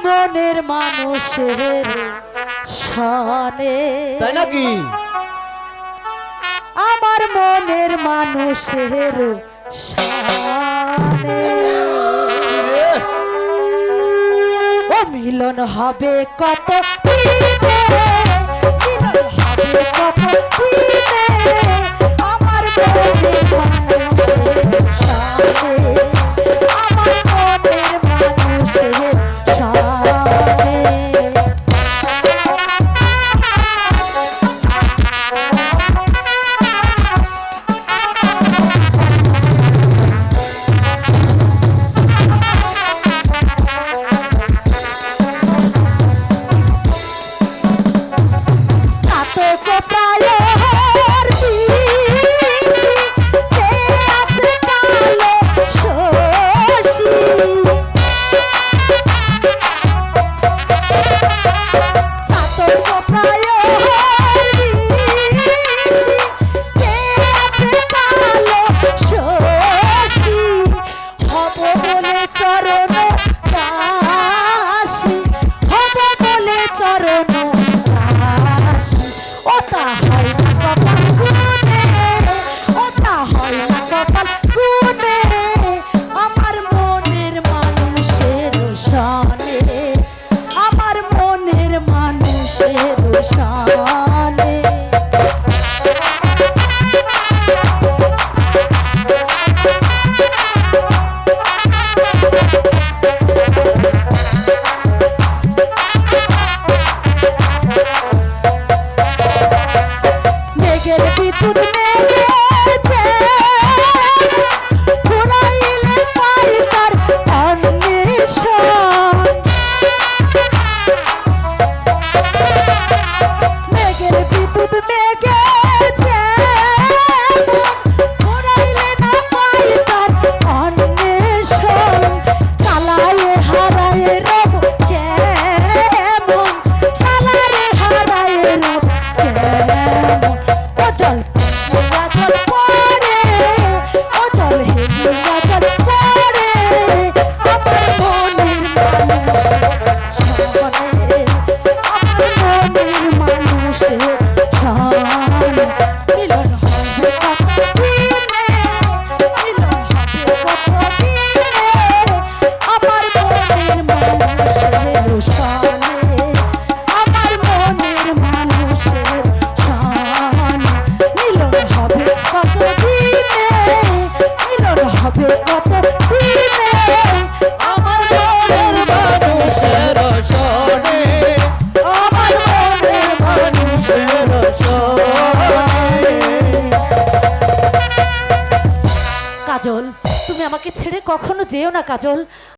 মনের মানুষের সনে, তাই নাকি? আমার মনের মানুষের সনে ও মিলন হবে কত দিনে, মিলন হবে কত দিনে, আমার মনের মানুষের সনে, আমার মনের মানুষের সনে। কাজল, তুমি আমাকে ছেড়ে কখনো যেও না কাজল।